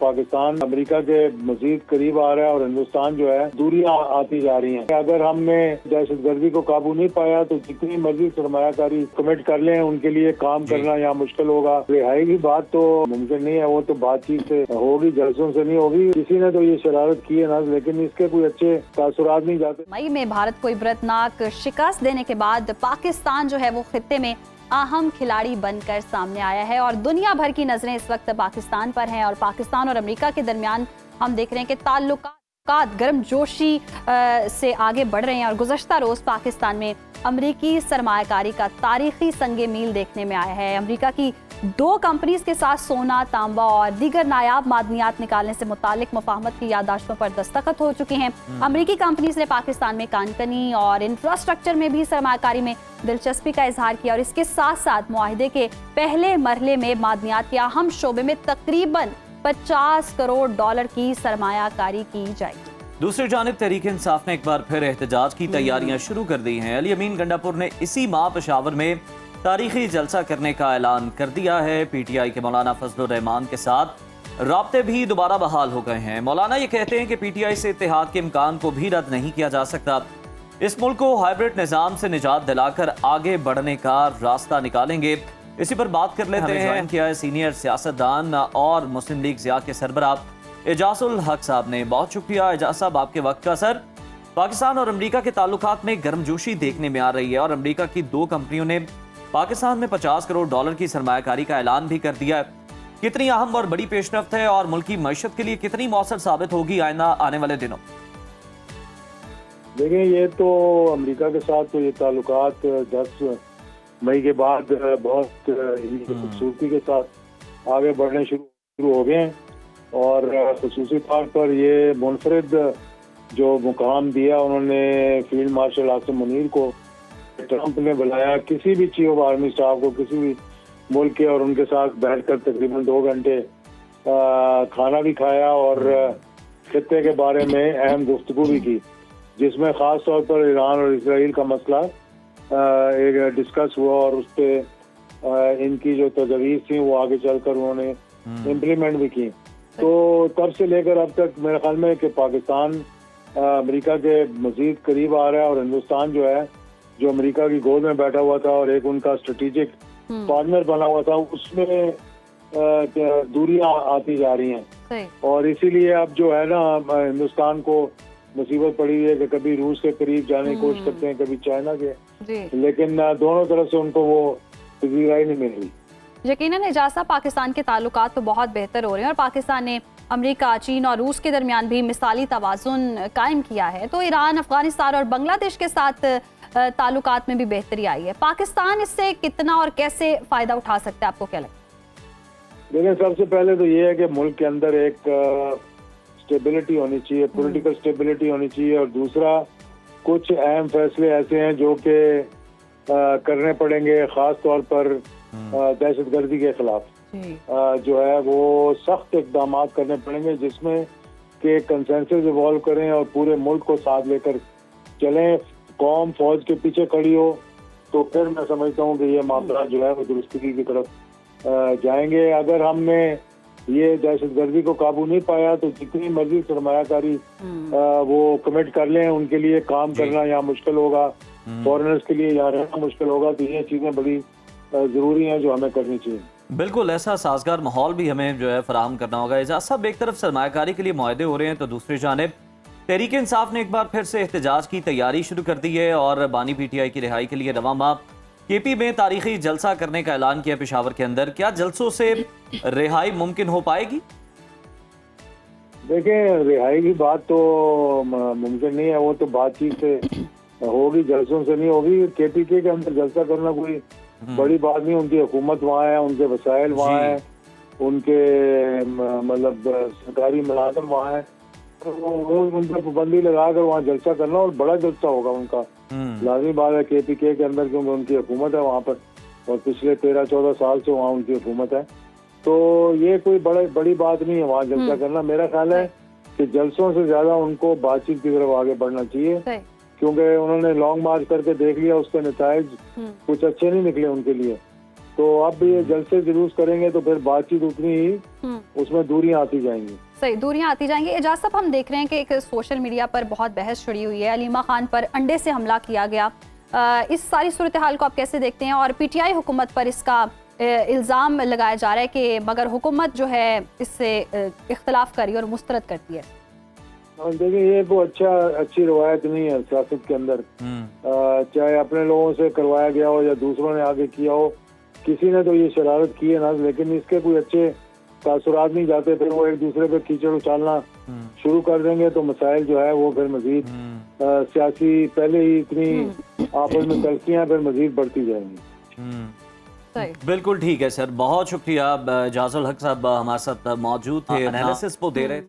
Pakistan America के मजीद करीब आ रहा है और हिंदुस्तान जो है दूरियां आती जा रही हैं। अगर हमने दहशतगर्दी को काबू नहीं पाया तो जितनी मर्जी सरमायाकारी कमिट कर लें उनके लिए काम करना यहाँ मुश्किल होगा। रिहाई की बात तो मुमकिन नहीं है, वो तो बातचीत से होगी, जलसों से नहीं होगी। किसी ने तो ये शरारत की है ना, लेकिन इसके कोई अच्छे तासुरात नहीं जाते। मई में भारत को इबरतनाक शिकस्त देने के बाद पाकिस्तान जो है वो खित्ते में अहम खिलाड़ी बनकर सामने आया है और दुनिया भर की नजरें इस वक्त पाकिस्तान पर हैं। और पाकिस्तान और अमेरिका के दरमियान हम देख रहे हैं कि ताल्लुकात गर्मजोशी से आगे बढ़ रहे हैं और गुज़श्ता रोज पाकिस्तान में अमेरिकी सरमायाकारी का तारीखी संगे मील देखने में आया है। अमेरिका की 2 कंपनीज के साथ सोना, तांबा और दीगर नायाब मादनियात निकालने से मुतालिक मुफाहमत की याददाश्तों पर दस्तखत हो चुके हैं। अमेरिकी कंपनीज ने पाकिस्तान में कानकनी और इंफ्रास्ट्रक्चर में भी सरमायाकारी में दिलचस्पी का इजहार किया और इसके साथ साथ मुआहिदे के पहले मरहले में मादनियात के अहम शोबे में तकरीबन $50 करोड़ की सरमायाकारी की जाएगी। दूसरी जानिब तहरीक इंसाफ ने एक बार फिर एहतजाज की तैयारियां शुरू कर दी हैं। अली अमीन गंडापुर ने इसी माह पेशावर में तारीखी जलसा करने का ऐलान कर दिया है। पीटीआई के मौलाना फजलुर रहमान के साथ राब्ते भी दोबारा बहाल हो गए हैं। मौलाना ये कहते हैं कि पीटीआई से इत्तेहाद के इम्कान को भी रद्द नहीं किया जा सकता। इस मुल्क को हाइब्रिड निज़ाम से निजात दिलाकर आगे बढ़ने का रास्ता निकालेंगे। इसी पर बात कर लेते हैं। क्या सीनियर सियासतदान और मुस्लिम लीग ज़िया के सरबराह एजाजुल हक साहब ने। बहुत शुक्रिया एजाज साहब आपके वक्त का। सर, पाकिस्तान और अमेरिका के ताल्लुकात में गर्मजोशी देखने में आ रही है और अमेरिका की 2 कंपनियों ने पाकिस्तान में $50 करोड़ की सरमायाकारी का ऐलान भी कर दिया है। कितनी अहम और बड़ी पेशरफ्त है और मुल्की मईशत के लिए कितनी मौसर साबित होगी आने वाले दिनों? देखिए, ये तो अमेरिका के साथ तो ये ताल्लुकात 10 मई के बाद बहुत खूबसूरती के साथ आगे बढ़ने शुरू हो गए हैं और खुसूसी तौर पर ये मुनफरिद जो मुकाम दिया उन्होंने फील्ड मार्शल आसिम मुनीर को, ट्रंप ने बुलाया किसी भी चीफ ऑफ आर्मी स्टाफ को किसी भी मुल्क के और उनके साथ बैठकर तकरीबन 2 घंटे खाना भी खाया और खित्ते के बारे में अहम गुफ्तगू भी की, जिसमें ख़ास तौर पर ईरान और इसराइल का मसला एक डिस्कस हुआ और उस पर इनकी जो तजवीज़ थी वो आगे चलकर उन्होंने इम्प्लीमेंट भी की। तो तब से लेकर अब तक मेरे ख्याल में कि पाकिस्तान अमेरिका के मजीद करीब आ रहा है और हिंदुस्तान जो है, जो अमेरिका की गोद में बैठा हुआ था और एक उनका स्ट्रेटेजिक पार्टनर बना हुआ था, उसमें दूरियां आती जा रही हैं और इसीलिए अब जो है ना हिंदुस्तान को मुसीबत पड़ी है कि कभी रूस के करीब जाने की कोशिश करते हैं, कभी चाइना के, लेकिन दोनों तरफ से उनको वो तज़ीराई नहीं मिल रही। यकीनन एजाज साहब, पाकिस्तान के ताल्लुकात तो बहुत बेहतर हो रहे हैं और पाकिस्तान ने अमेरिका, चीन और रूस के दरमियान भी मिसाली तवाज़ुन कायम किया है। तो ईरान, अफगानिस्तान और बांग्लादेश के साथ ताल्लुकात में भी बेहतरी आई है। पाकिस्तान इससे कितना और कैसे फ़ायदा उठा सकता है, आपको क्या लगता है? देखिए, सबसे पहले तो ये है कि मुल्क के अंदर एक स्टेबिलिटी होनी चाहिए, पॉलिटिकल स्टेबिलिटी होनी चाहिए और दूसरा कुछ अहम फैसले ऐसे हैं जो कि करने पड़ेंगे, ख़ास तौर पर दहशतगर्दी के खिलाफ जो है वो सख्त इकदाम करने पड़ेंगे, जिसमें कि कंसेंसस इवॉल्व करें और पूरे मुल्क को साथ लेकर चलें। कौम फौज के पीछे खड़ी हो तो फिर मैं समझता हूँ कि ये मामला जो है वो दुरुस्ती की तरफ जाएंगे। अगर हमने ये दहशतगर्दी को काबू नहीं पाया तो जितनी मर्जी सरमायाकारी वो कमिट कर लें उनके लिए काम करना यहाँ मुश्किल होगा, फॉरेनर्स के लिए यहाँ रहना मुश्किल होगा। तो ये चीज़ें बड़ी ज़रूरी हैं जो हमें करनी चाहिए। बिल्कुल, ऐसा साजगार माहौल भी हमें जो है फराहम करना होगा। एजाज साहब, एक तरफ सरमायाकारी के लिए मुआहदे हो रहे हैं तो दूसरी जानिब तहरीक इंसाफ ने एक बार फिर से एहतजाज की तैयारी शुरू कर दी है और बानी पीटीआई की रिहाई के लिए रवां माह केपी में तारीखी जलसा करने का ऐलान किया पेशावर के अंदर। क्या जलसों से रिहाई मुमकिन हो पाएगी? देखें, रिहाई की बात तो मुमकिन नहीं है, वो तो बातचीत से होगी, जलसों से नहीं होगी। केपीके के अंदर जलसा करना कोई बड़ी बात नहीं। उनकी हुकूमत वहाँ है, उनके वसाइल वहाँ है, उनके मतलब सरकारी मुलाजम वहाँ है, वो उन पर पाबंदी लगाकर वहाँ जलसा करना और बड़ा जलसा होगा उनका, लाजमी बात है। केपीके के अंदर क्योंकि उनकी हुकूमत है वहाँ पर और पिछले 13-14 साल से वहाँ उनकी हुकूमत है, तो ये कोई बड़ी बात नहीं है वहाँ जलसा करना। मेरा ख्याल है कि जलसों से ज्यादा उनको बातचीत की तरफ आगे बढ़ना चाहिए, क्योंकि उन्होंने लॉन्ग मार्च करके देख लिया, उसके नताइज कुछ अच्छे नहीं निकले उनके लिए। तो अब ये जलसे जुलूस करेंगे तो फिर बातचीत उतनी ही उसमें दूरियां आती जाएंगी। सही, दूरियां आती जाएंगी। एजाज साहब, हम देख रहे हैं कि एक सोशल मीडिया पर बहुत बहस छिड़ी हुई है, अलीमा खान पर अंडे से हमला किया गया। इस सारी सूरत हाल को आप कैसे देखते हैं? और पीटीआई हुकूमत पर इसका इल्ज़ाम लगाया जा रहा है कि मगर हुकूमत जो है इससे इख्तलाफ करी और मुस्तरद करती है। देखिए, ये वो अच्छी रवायत नहीं है सियासत के अंदर, चाहे अपने लोगों से करवाया गया हो या दूसरों ने आगे किया हो, किसी ने तो ये शरारत की है ना, लेकिन इसके कोई अच्छे तासुरात नहीं जाते। फिर वो एक दूसरे पे कीचड़ उछालना शुरू कर देंगे तो मसाइल जो है वो फिर मजीद सियासी, पहले ही इतनी आपस में तलखियां फिर मजीद बढ़ती जाएंगी। बिल्कुल ठीक है सर, बहुत शुक्रिया। एजाजुल हक साहब हमारे साथ मौजूद थे, एनालिसिस वो दे रहे थे।